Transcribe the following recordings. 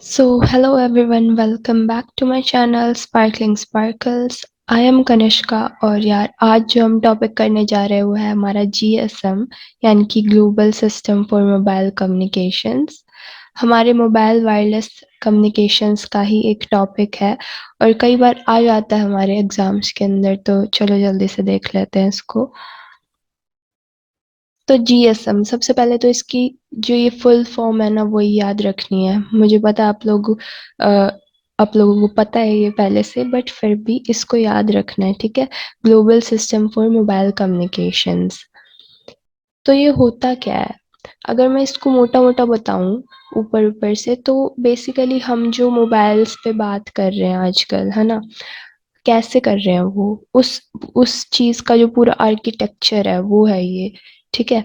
Hello everyone, welcome back to my channel Sparkling Sparkles. I am Kanishka और यार आज जो हम टॉपिक करने जा रहे हैं वो है हमारा GSM यानी कि global system for mobile communications. हमारे मोबाइल वायरलेस कम्युनिकेशंस का ही एक टॉपिक है और कई बार आ जाता है हमारे एग्जाम्स के अंदर, तो चलो जल्दी से देख लेते हैं इसको। तो जीएसएम सबसे पहले तो इसकी जो ये फुल फॉर्म है ना वही याद रखनी है। मुझे पता है आप लोगों को पता है ये पहले से, बट फिर भी इसको याद रखना है, ठीक है। Global system for mobile communications. तो ये होता क्या है, अगर मैं इसको मोटा मोटा बताऊं ऊपर ऊपर से, तो बेसिकली हम जो मोबाइल्स पे बात कर रहे हैं आजकल, है ना, कैसे कर रहे हैं वो, उस चीज का जो पूरा आर्किटेक्चर है वो है ये, ठीक है।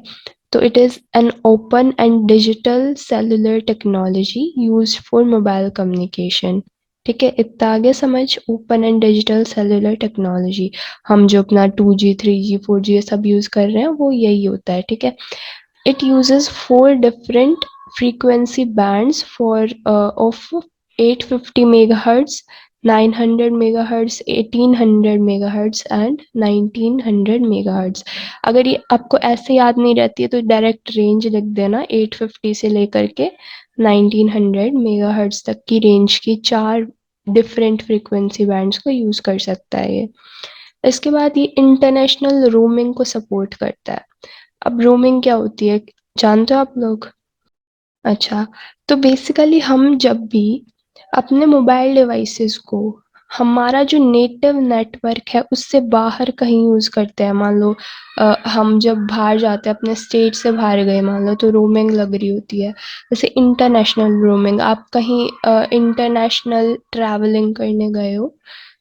तो it is an open and digital cellular technology used for mobile communication. ठीक है, इतना आगे समझ। Open and digital cellular technology, हम जो अपना 2G 3G 4G ये सब यूज कर रहे हैं वो यही होता है, ठीक है। It uses four different frequency bands for of 850 megahertz, 900 megahertz, 1800 megahertz and 1900 megahertz। अगर ये आपको ऐसे याद नहीं रहती है तो डायरेक्ट रेंज लिख देना, 850 से लेकर के 1900 मेगाहर्ट्ज तक की रेंज की चार डिफरेंट फ्रीक्वेंसी बैंड्स को यूज कर सकता है ये। इसके बाद ये इंटरनेशनल रोमिंग को सपोर्ट करता है। अब रोमिंग क्या होती है, जानते हो आप लोग? अच्छा, तो बेसिकली हम जब भी अपने मोबाइल डिवाइसेस को हमारा जो नेटिव नेटवर्क है उससे बाहर कहीं यूज करते हैं, मान लो हम जब बाहर जाते हैं, अपने स्टेट से बाहर गए मान लो, तो रोमिंग लग रही होती है। जैसे इंटरनेशनल रोमिंग, आप कहीं इंटरनेशनल ट्रैवलिंग करने गए हो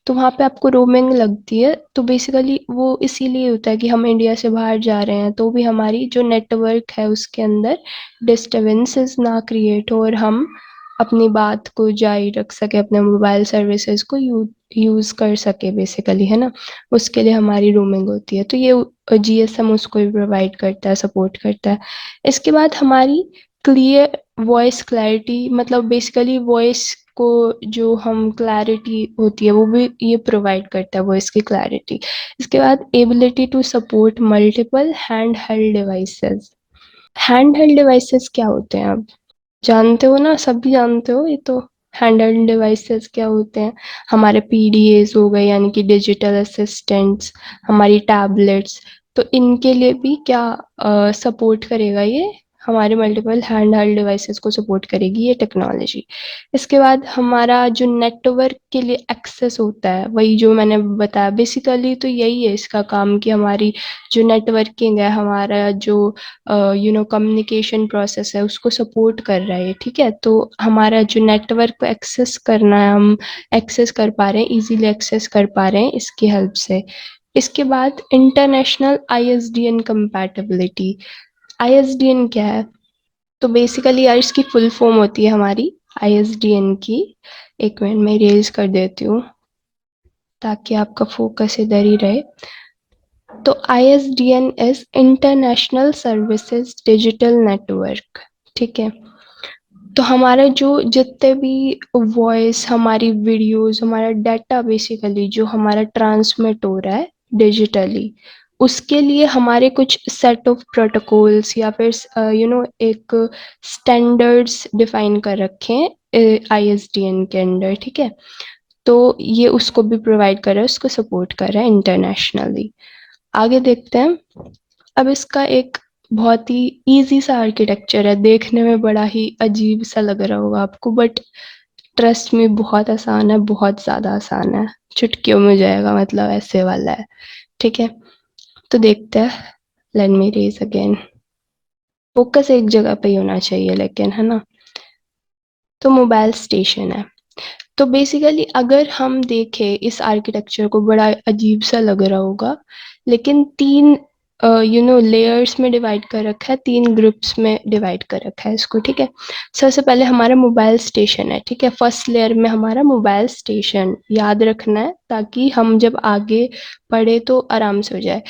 तो वहाँ पे आपको रोमिंग लगती है। तो बेसिकली वो इसीलिए होता है कि हम इंडिया से बाहर जा रहे हैं तो भी हमारी जो नेटवर्क है उसके अंदर डिस्टरबेंसेस ना क्रिएट हो और हम अपनी बात को जारी रख सके, अपने मोबाइल सर्विसेज को यूज कर सके बेसिकली, है ना। उसके लिए हमारी रोमिंग होती है, तो ये जीएसएम उसको भी प्रोवाइड करता है, सपोर्ट करता है। इसके बाद हमारी क्लियर वॉइस क्लैरिटी, मतलब बेसिकली वॉइस को जो हम क्लैरिटी होती है वो भी ये प्रोवाइड करता है, वॉइस की क्लैरिटी। इसके बाद ability to support multiple hand held devices. Hand held devices क्या होते हैं आप जानते हो ना, सभी जानते हो ये तो। हैंड हेल्ड डिवाइसेस क्या होते हैं, हमारे पीडीएस हो गए यानी कि डिजिटल असिस्टेंट्स, हमारी टैबलेट्स। तो इनके लिए भी क्या सपोर्ट करेगा ये, हमारे मल्टीपल हैंड हेल्ड डिवाइसेस को सपोर्ट करेगी ये टेक्नोलॉजी। इसके बाद हमारा जो नेटवर्क के लिए एक्सेस होता है, वही जो मैंने बताया, बेसिकली तो यही है इसका काम कि हमारी जो नेटवर्किंग है, हमारा जो कम्युनिकेशन प्रोसेस है उसको सपोर्ट कर रहा है, ठीक है। तो हमारा जो नेटवर्क को एक्सेस करना है, हम एक्सेस कर पा रहे हैं, इजीली एक्सेस कर पा रहे हैं इसकी हेल्प से। इसके बाद इंटरनेशनल आईएसडीएन कंपैटिबिलिटी। आईएसडीएन क्या है, तो बेसिकली यार इसकी फुल फॉर्म होती है हमारी आईएसडीएन की। एक मिनट में इरेज कर देती हूँ ताकि आपका फोकस इधर ही रहे। तो ISDN is international services digital network, ठीक है। तो हमारे जो जितने भी वॉइस, हमारी वीडियोस, हमारा डाटा बेसिकली जो हमारा ट्रांसमिट हो रहा है डिजिटली, उसके लिए हमारे कुछ सेट ऑफ प्रोटोकॉल्स या फिर एक स्टैंडर्ड्स डिफाइन कर रखे हैं ISDN के अंडर, ठीक है। तो ये उसको भी प्रोवाइड कर रहा है, उसको सपोर्ट कर रहा है इंटरनेशनली। आगे देखते हैं। अब इसका एक बहुत ही इजी सा आर्किटेक्चर है, देखने में बड़ा ही अजीब सा लग रहा होगा आपको, बट ट्रस्ट में बहुत आसान है, बहुत ज्यादा आसान है, चुटकियों में हो जाएगा, मतलब ऐसे वाला है, ठीक है। तो देखते हैं, let me raise again. Focus एक जगह पे ही होना चाहिए लेकिन, है ना। तो मोबाइल स्टेशन है। तो बेसिकली अगर हम देखें इस आर्किटेक्चर को, बड़ा अजीब सा लग रहा होगा, लेकिन तीन लेयर्स में डिवाइड कर रखा है, तीन ग्रुप्स में डिवाइड कर रखा है इसको, ठीक है। सबसे पहले हमारा मोबाइल स्टेशन है, ठीक है। फर्स्ट लेयर में हमारा मोबाइल स्टेशन याद रखना है ताकि हम जब आगे पढ़े तो आराम से हो जाए।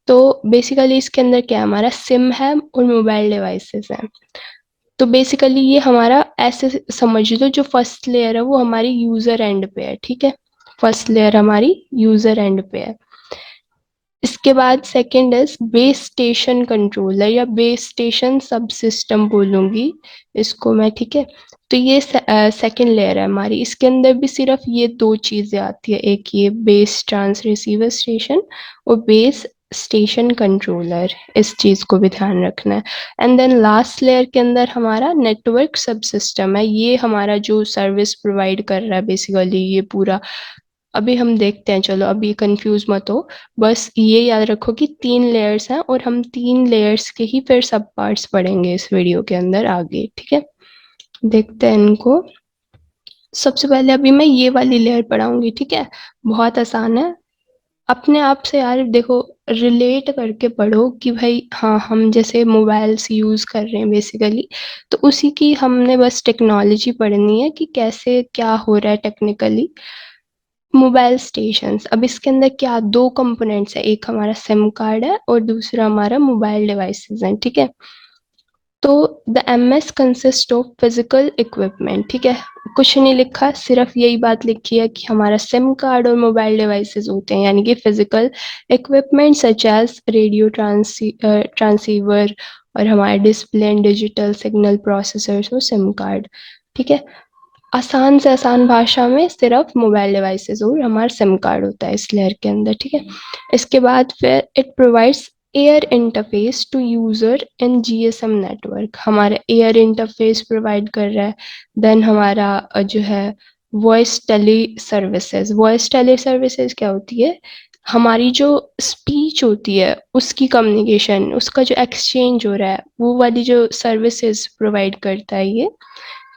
तो बेसिकली इसके अंदर क्या है, हमारा सिम है और मोबाइल डिवाइसेस हैं। तो बेसिकली ये हमारा ऐसे समझ लो, जो फर्स्ट लेयर है वो हमारी यूजर एंड पे है, ठीक है। फर्स्ट लेयर हमारी यूजर एंड पे है। इसके बाद second is base station controller या बेस स्टेशन सब सिस्टम बोलूंगी इसको मैं, ठीक है। तो ये सेकंड लेयर है हमारी। इसके अंदर भी सिर्फ ये दो चीजें आती है, एक ये बेस ट्रांस रिसीवर स्टेशन और बेस स्टेशन कंट्रोलर, इस चीज को भी ध्यान रखना है। एंड देन लास्ट लेयर के अंदर हमारा नेटवर्क सब सिस्टम है, ये हमारा जो सर्विस प्रोवाइड कर रहा है बेसिकली ये पूरा। अभी हम देखते हैं, चलो अभी कंफ्यूज मत हो, बस ये याद रखो कि 3 लेयर्स हैं और हम 3 लेयर्स के ही फिर सब पार्ट्स पढ़ेंगे इस वीडियो के अंदर आगे, ठीक है। देखते हैं इनको। सबसे पहले अभी मैं ये वाली लेयर पढ़ाऊंगी, ठीक है। बहुत आसान है, अपने आप से यार देखो रिलेट करके पढ़ो कि भाई हाँ, हम जैसे मोबाइल्स यूज कर रहे हैं बेसिकली, तो उसी की हमने बस टेक्नोलॉजी पढ़नी है कि कैसे क्या हो रहा है टेक्निकली। मोबाइल स्टेशंस, अब इसके अंदर क्या दो कंपोनेंट्स है, एक हमारा सिम कार्ड है और दूसरा हमारा मोबाइल डिवाइसेस है, ठीक है। तो the MS consist of physical equipment, ठीक है। कुछ नहीं लिखा, सिर्फ यही बात लिखी है कि हमारा सिम कार्ड और मोबाइल डिवाइसेस होते हैं, यानी कि physical equipment such as radio transceiver और हमारे display and digital signal processors और सिम कार्ड, ठीक है। आसान से आसान भाषा में सिर्फ मोबाइल डिवाइसेस और हमारा सिम कार्ड होता है इस लेयर के अंदर, ठीक है। इसके बाद फिर it provides air interface to user in GSM network, हमारा एयर इंटरफेस प्रोवाइड कर रहा है। देन हमारा जो है voice teleservices, voice teleservices क्या होती है, हमारी जो स्पीच होती है उसकी कम्युनिकेशन, उसका जो एक्सचेंज हो रहा है वो वाली जो सर्विसेज प्रोवाइड करता है ये,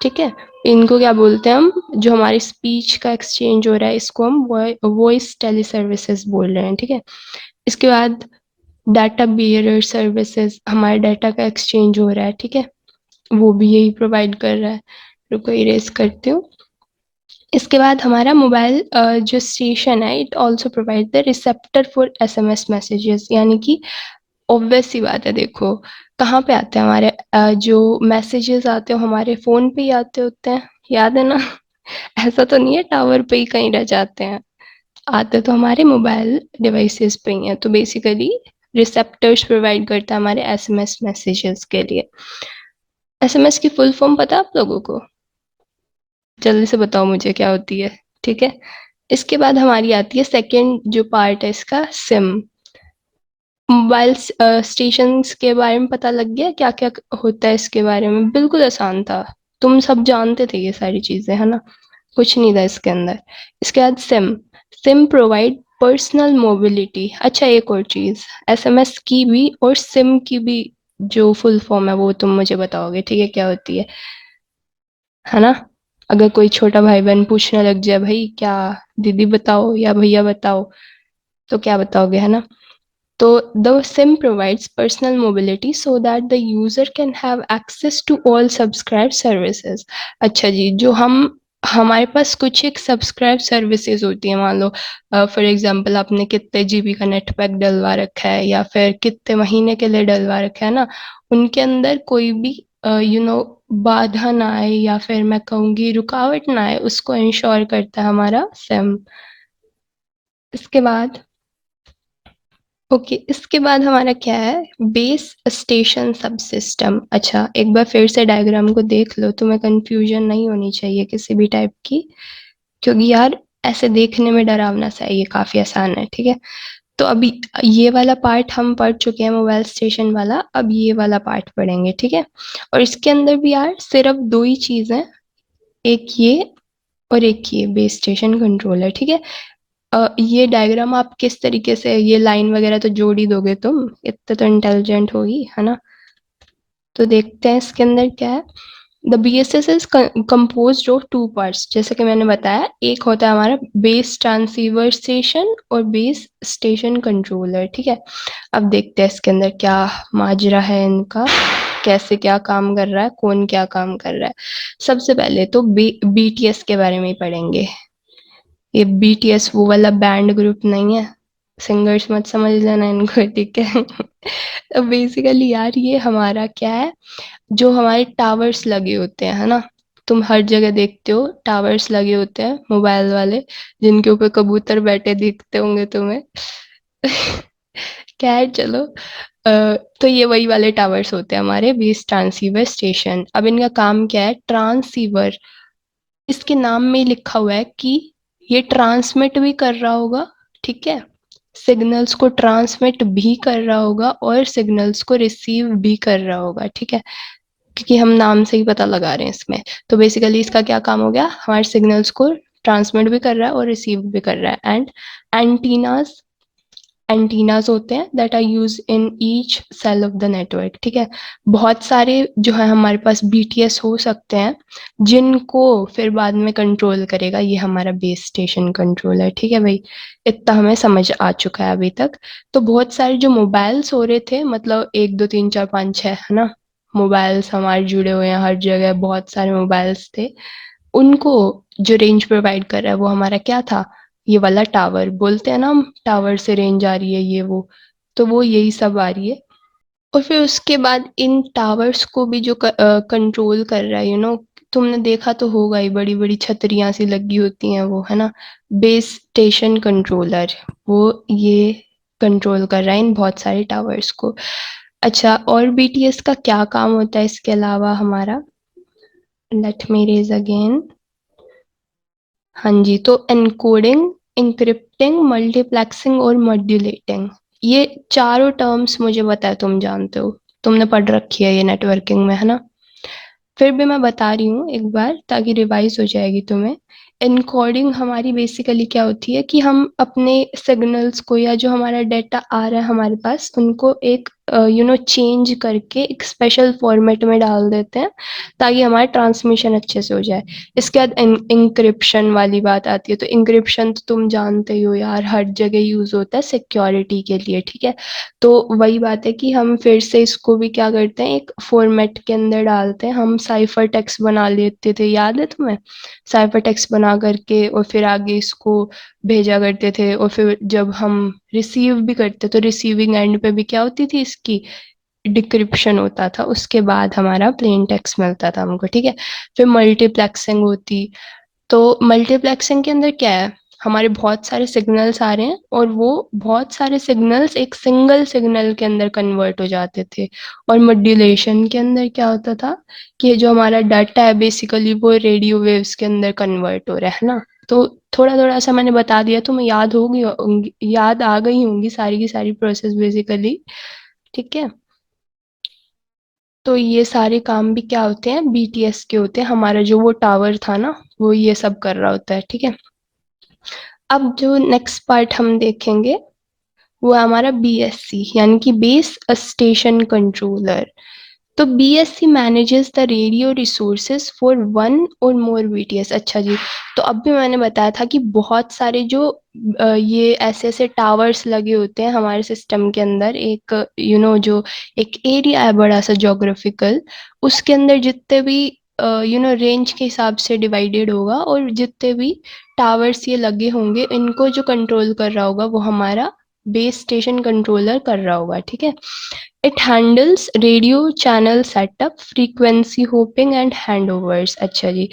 ठीक है। इनको क्या बोलते हैं हम, जो हमारी स्पीच का एक्सचेंज हो रहा है इसको हम वॉइस टेली सर्विसेज बोल रहे हैं, ठीक है। इसके बाद डाटा बियरर सर्विसेज, हमारे डाटा का एक्सचेंज हो रहा है, ठीक है, वो भी यही प्रोवाइड कर रहा है। रुको इरेज करती हूँ। इसके बाद हमारा मोबाइल जो स्टेशन है it also provide the receptor for SMS messages, यानी कि ऑब्वियस सी बात है, देखो कहाँ पे आते हैं हमारे जो मैसेजेस आते हो हमारे फोन पे ही आते होते हैं, याद है ना। ऐसा तो नहीं है टावर पे ही कहीं रह जाते हैं, आते तो हमारे मोबाइल डिवाइसेस पे ही हैं। तो बेसिकली रिसेप्टर्स प्रोवाइड करता है हमारे एसएमएस मैसेजेस के लिए। एसएमएस की फुल फॉर्म पता है आप लोगों को? जल्दी से बताओ मुझे क्या होती है, ठीक है। इसके बाद हमारी आती है सेकंड जो पार्ट है इसका, सिम। मोबाइल स्टेशंस के बारे में पता लग गया क्या क्या होता है इसके बारे में, बिल्कुल आसान था, तुम सब जानते थे ये सारी चीजें, है ना, कुछ नहीं था इसके अंदर। इसके बाद SIM, SIM provide personal mobility. अच्छा एक और चीज, एसएमएस की भी और सिम की भी जो फुल फॉर्म है वो तुम मुझे बताओगे, ठीक है, क्या होती है ना। अगर कोई छोटा भाई बहन पूछने लग जाए भाई क्या दीदी बताओ या भैया बताओ, तो क्या बताओगे, है ना। तो the SIM provides personal mobility so that the user can have access to all subscribed services। अच्छा जी, जो हम हमारे पास कुछ एक सब्सक्राइब सर्विसेज होती है, मान लो फॉर एग्जांपल आपने कितने जीबी का नेट पैक डलवा रखा है या फिर कितने महीने के लिए डलवा रखा है ना, उनके अंदर कोई भी बाधा ना आए या फिर मैं कहूँगी रुकावट ना आए, उसको इंश्योर करता है हमारा सिम। इसके बाद ओके इसके बाद हमारा क्या है, बेस स्टेशन सब सिस्टम। अच्छा एक बार फिर से डायग्राम को देख लो, तुम्हें कंफ्यूजन नहीं होनी चाहिए किसी भी टाइप की, क्योंकि यार ऐसे देखने में डरावना सा है, ये काफी आसान है, ठीक है। तो अभी ये वाला पार्ट हम पढ़ चुके हैं मोबाइल स्टेशन वाला, अब ये वाला पार्ट पढ़ेंगे, ठीक है। और इसके अंदर भी यार सिर्फ दो ही चीज है, एक ये और एक ये बेस स्टेशन कंट्रोलर, ठीक है। ये डायग्राम आप किस तरीके से, ये लाइन वगैरह तो जोड़ ही दोगे तुम, इतने तो इंटेलिजेंट होगी, है ना। तो देखते हैं इसके अंदर क्या है। The BSS is composed of two parts, जैसे कि मैंने बताया, एक होता है हमारा बेस ट्रांसीवर स्टेशन और बेस स्टेशन कंट्रोलर, ठीक है। अब देखते हैं इसके अंदर क्या माजरा है इनका, कैसे क्या काम कर रहा है, कौन क्या काम कर रहा है। सबसे पहले तो BTS के बारे में ही पढ़ेंगे। ये BTS वो वाला बैंड ग्रुप नहीं है, सिंगर्स मत समझ लेना इनको, ठीक है। बेसिकली यार ये हमारा क्या है, जो हमारे टावर्स लगे होते हैं, है ना, तुम हर जगह देखते हो टावर्स लगे होते हैं मोबाइल वाले, जिनके ऊपर कबूतर बैठे दिखते होंगे तुम्हें। खैर चलो, तो ये वही वाले टावर्स होते हैं हमारे बेस ट्रांसीवर स्टेशन। अब इनका काम क्या है, ट्रांसीवर, इसके नाम में ही लिखा हुआ है कि ये ट्रांसमिट भी कर रहा होगा, ठीक है, सिग्नल्स को ट्रांसमिट भी कर रहा होगा और सिग्नल्स को रिसीव भी कर रहा होगा, ठीक है, क्योंकि हम नाम से ही पता लगा रहे हैं इसमें। तो बेसिकली इसका क्या काम हो गया, हमारे सिग्नल्स को ट्रांसमिट भी कर रहा है और रिसीव भी कर रहा है। एंड एंटीनास, एंटीनास होते हैं that are use in each cell of the network, ठीक है। बहुत सारे जो है हमारे पास बीटीएस हो सकते हैं, जिनको फिर बाद में कंट्रोल करेगा ये हमारा बेस स्टेशन कंट्रोलर, ठीक है भाई। इतना हमें समझ आ चुका है अभी तक। तो बहुत सारे जो मोबाइल्स हो रहे थे, मतलब 1 2 3 4 5 6, है ना, मोबाइल्स हमारे जुड़े हुए हैं हर जगह, बहुत सारे मोबाइल्स थे, उनको जो रेंज प्रोवाइड कर रहा है वो हमारा क्या था, ये वाला टावर। बोलते हैं ना हम, टावर से रेंज आ रही है ये वो, तो वो यही सब आ रही है। और फिर उसके बाद इन टावर्स को भी जो कंट्रोल कर रहा है, तुमने देखा तो होगा ही, बड़ी बड़ी छतरियां सी लगी होती हैं वो, है ना, बेस स्टेशन कंट्रोलर, वो ये कंट्रोल कर रहा है इन बहुत सारे टावर्स को। अच्छा, और बीटीएस का क्या काम होता है इसके अलावा हमारा, लेट मी रेज अगेन। हाँ जी, तो एनकोडिंग, इंक्रिप्टिंग, मल्टीप्लेक्सिंग और मॉड्यूलेटिंग, ये चारों टर्म्स मुझे पता है, तुम जानते हो, तुमने पढ़ रखी है ये नेटवर्किंग में, है ना। फिर भी मैं बता रही हूँ एक बार ताकि रिवाइज हो जाएगी तुम्हें। एनकोडिंग हमारी बेसिकली क्या होती है कि हम अपने सिग्नल्स को या जो हमारा डाटा आ रहा है हमारे पास, उनको एक चेंज करके एक स्पेशल फॉर्मेट में डाल देते हैं ताकि हमारा ट्रांसमिशन अच्छे से हो जाए। इसके बाद इंक्रिप्शन वाली बात आती है। तो इंक्रिप्शन तो तुम जानते ही हो यार, हर जगह यूज होता है सिक्योरिटी के लिए, ठीक है। तो वही बात है कि हम फिर से इसको भी क्या करते हैं, एक फॉर्मेट के अंदर डालते हैं। हम साइफर टेक्स्ट बना लेते थे, याद है तुम्हें, साइफर टेक्स्ट बना करके और फिर आगे इसको भेजा करते थे। और फिर जब हम रिसीव भी करते तो रिसीविंग एंड पे भी क्या होती थी इसकी, डिक्रिप्शन होता था। उसके बाद हमारा प्लेन टेक्स्ट मिलता था हमको, ठीक है। फिर मल्टीप्लेक्सिंग होती। तो मल्टीप्लेक्सिंग के अंदर क्या है, हमारे बहुत सारे सिग्नल्स आ रहे हैं और वो बहुत सारे सिग्नल्स एक सिंगल सिग्नल के अंदर कन्वर्ट हो जाते थे। और मॉड्यूलेशन के अंदर क्या होता था कि जो हमारा डाटा है बेसिकली वो रेडियो वेव्स के अंदर कन्वर्ट हो रहा है ना। तो थोड़ा थोड़ा सा मैंने बता दिया, तुम्हें याद आ गई होंगी सारी की सारी प्रोसेस बेसिकली, ठीक है। तो ये सारे काम भी क्या होते हैं, बीटीएस के होते हैं। हमारा जो वो टावर था ना, वो ये सब कर रहा होता है, ठीक है। अब जो नेक्स्ट पार्ट हम देखेंगे वो है हमारा बीएससी, यानी कि बेस स्टेशन कंट्रोलर। तो BSc manages the radio resources for one और मोर बीटीएस। अच्छा जी, तो अब भी मैंने बताया था कि बहुत सारे जो ये ऐसे ऐसे टावर्स लगे होते हैं हमारे सिस्टम के अंदर, एक जो एक एरिया है बड़ा सा जोग्राफिकल, उसके अंदर जितने भी रेंज के हिसाब से डिवाइडेड होगा, और जितने भी टावर्स ये लगे होंगे इनको जो कंट्रोल कर रहा होगा वो हमारा बेस स्टेशन कंट्रोलर कर रहा होगा, ठीक है। It handles radio channel setup, frequency hopping and handovers. अच्छा जी,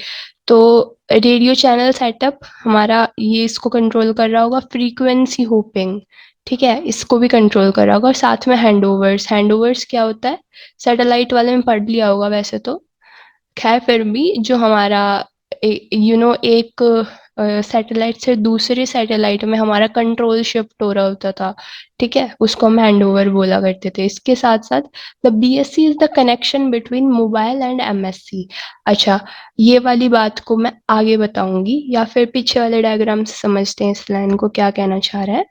तो रेडियो चैनल सेटअप हमारा ये इसको कंट्रोल कर रहा होगा, फ्रीक्वेंसी होपिंग, ठीक है, इसको भी कंट्रोल कर रहा होगा, और साथ में हैंडओवर्स। हैंडओवर्स क्या होता है, सैटेलाइट वाले में पढ़ लिया होगा वैसे तो, खैर फिर भी जो हमारा एक सैटेलाइट से दूसरे सैटेलाइट में हमारा कंट्रोल शिफ्ट हो रहा होता था, ठीक है, उसको हम हैंडओवर बोला करते थे। इसके साथ साथ the BSc is the connection between mobile and MSc. अच्छा, ये वाली बात को मैं आगे बताऊंगी, या फिर पीछे वाले डायग्राम से समझते हैं इस लाइन को क्या कहना चाह रहा है।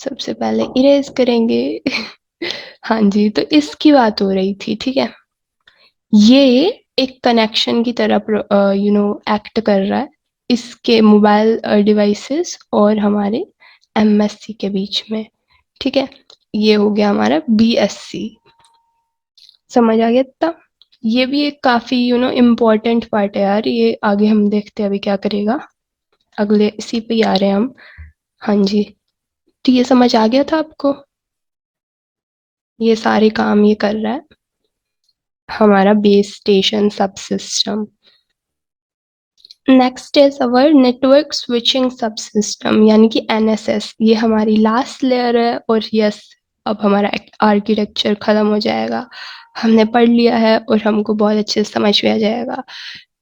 सबसे पहले इरेज करेंगे। हाँ जी, तो इसकी बात हो रही थी, ठीक है। ये एक कनेक्शन की तरह एक्ट कर रहा है इसके मोबाइल डिवाइसेस और हमारे एमएससी के बीच में, ठीक है। ये हो गया हमारा बीएससी, समझ आ गया इतना। ये भी एक काफी इम्पोर्टेंट पार्ट है यार, ये आगे हम देखते हैं अभी क्या करेगा, अगले इसी पे ही आ रहे हैं हम। हाँ जी, तो ये समझ आ गया था आपको। ये सारे काम ये कर रहा है हमारा base station subsystem. Next is our network switching subsystem यानी कि एनएसएस। ये हमारी लास्ट लेयर है और यस अब हमारा आर्किटेक्चर खत्म हो जाएगा। हमने पढ़ लिया है और हमको बहुत अच्छे से समझ में आ जाएगा।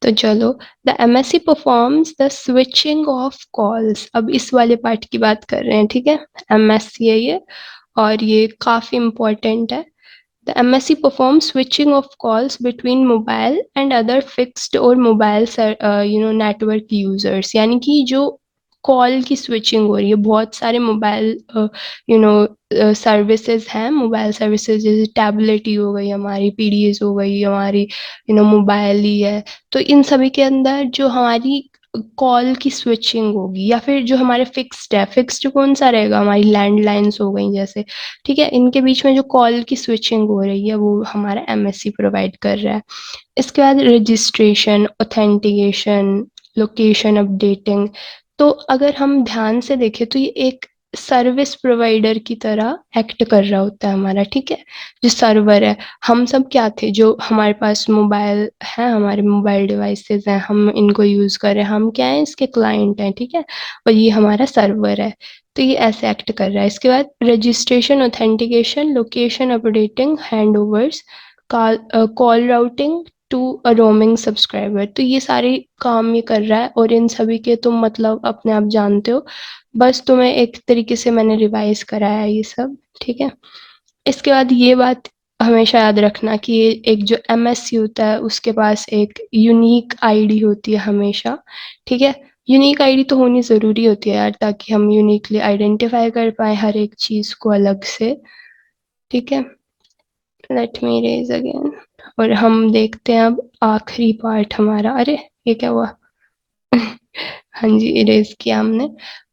तो चलो, the MSc performs the switching off calls. अब इस वाले पार्ट की बात कर रहे हैं, ठीक है। एमएससी है ये और ये काफी इंपॉर्टेंट है। The MSc performs switching of calls between mobile and other fixed और mobile network users। यानी कि जो कॉल की स्विचिंग हो रही है, बहुत सारे मोबाइल सर्विसेज हैं। मोबाइल सर्विसेज जैसे टैबलेट ही हो गई हमारी, पीडीएस हो गई हमारी, मोबाइल ही है। तो इन सभी के अंदर जो हमारी कॉल की स्विचिंग होगी या फिर जो हमारे फिक्स्ड है, फिक्स्ड कौन सा रहेगा, हमारी लैंडलाइंस हो गई जैसे, ठीक है। इनके बीच में जो कॉल की स्विचिंग हो रही है वो हमारा एमएससी प्रोवाइड कर रहा है। इसके बाद रजिस्ट्रेशन, ऑथेंटिकेशन, लोकेशन अपडेटिंग। तो अगर हम ध्यान से देखें तो ये एक सर्विस प्रोवाइडर की तरह एक्ट कर रहा होता है हमारा, ठीक है। जो सर्वर है, हम सब क्या थे, जो हमारे पास मोबाइल है, हमारे मोबाइल डिवाइसेस हैं, हम इनको यूज कर रहे हैं, हम क्या है, इसके क्लाइंट हैं, ठीक है। और ये हमारा सर्वर है। तो ये ऐसे एक्ट कर रहा है। इसके बाद registration, authentication, location updating, handovers, call routing to a roaming subscriber. तो ये सारे काम ये कर रहा है और इन सभी के तुम मतलब अपने आप जानते हो। बस तुम्हें एक तरीके से मैंने रिवाइज कराया है ये सब, ठीक है। इसके बाद ये बात हमेशा याद रखना कि ये एक जो एमएससी होता है उसके पास एक यूनिक आईडी होती है हमेशा, ठीक है। यूनिक आईडी तो होनी जरूरी होती है यार, ताकि हम यूनिकली आइडेंटिफाई कर पाए हर एक चीज को अलग से, ठीक है। Let me raise again. और हम देखते हैं अब आखिरी पार्ट हमारा। अरे ये क्या हुआ? हाँ जी, इरेज किया हमने।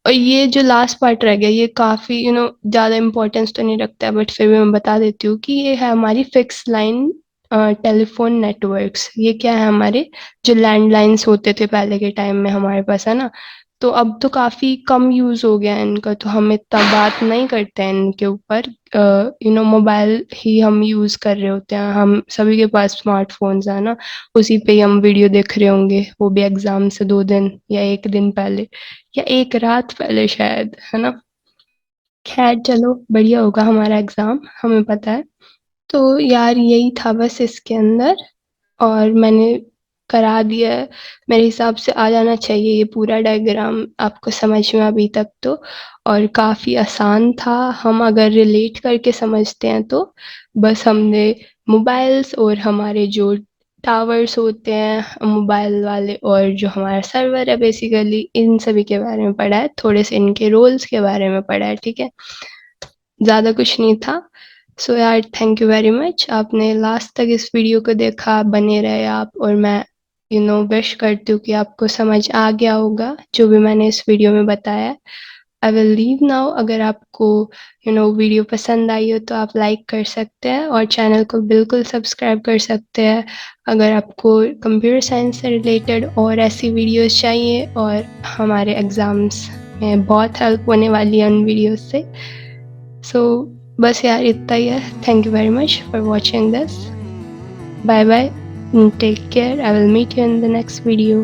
और ये जो लास्ट पार्ट रह गया ये काफी ज्यादा इम्पोर्टेंस तो नहीं रखता है, बट फिर भी मैं बता देती हूँ कि ये है हमारी फिक्स लाइन टेलीफोन नेटवर्क्स। ये क्या है, हमारे जो लैंडलाइंस होते थे पहले के टाइम में हमारे पास, है ना। तो अब तो काफी कम यूज हो गया है इनका, तो हम इतना बात नहीं करते हैं इनके ऊपर। मोबाइल ही हम यूज कर रहे होते हैं, हम सभी के पास स्मार्टफोन्स है ना। उसी पे ही हम वीडियो देख रहे होंगे, वो भी एग्जाम से 2 दिन या 1 दिन पहले या एक रात पहले शायद, है ना। खैर चलो, बढ़िया होगा हमारा एग्जाम, हमें पता है। तो यार यही था बस इसके अंदर, और मैंने करा दिया है। मेरे हिसाब से आ जाना चाहिए ये पूरा डायग्राम आपको समझ में अभी तक तो। और काफी आसान था, हम अगर रिलेट करके समझते हैं तो। बस हमने मोबाइल्स और हमारे जो टावर्स होते हैं मोबाइल वाले और जो हमारा सर्वर है बेसिकली, इन सभी के बारे में पढ़ा है, थोड़े से इनके रोल्स के बारे में पढ़ा है, ठीक है। ज़्यादा कुछ नहीं था। सो यार थैंक यू वेरी मच, आपने लास्ट तक इस वीडियो को देखा, बने रहे आप। और मैं विश करती हूँ कि आपको समझ आ गया होगा जो भी मैंने इस वीडियो में बताया। I will leave now. अगर आपको वीडियो पसंद आई हो तो आप लाइक कर सकते हैं और चैनल को बिल्कुल सब्सक्राइब कर सकते हैं। अगर आपको कंप्यूटर साइंस से रिलेटेड और ऐसी वीडियोस चाहिए और हमारे एग्ज़ाम्स में बहुत हेल्प होने वाली है उन वीडियोस से। सो बस यार इतना ही है। Thank you very much for watching this. Bye bye, take care, I will meet you in the next video.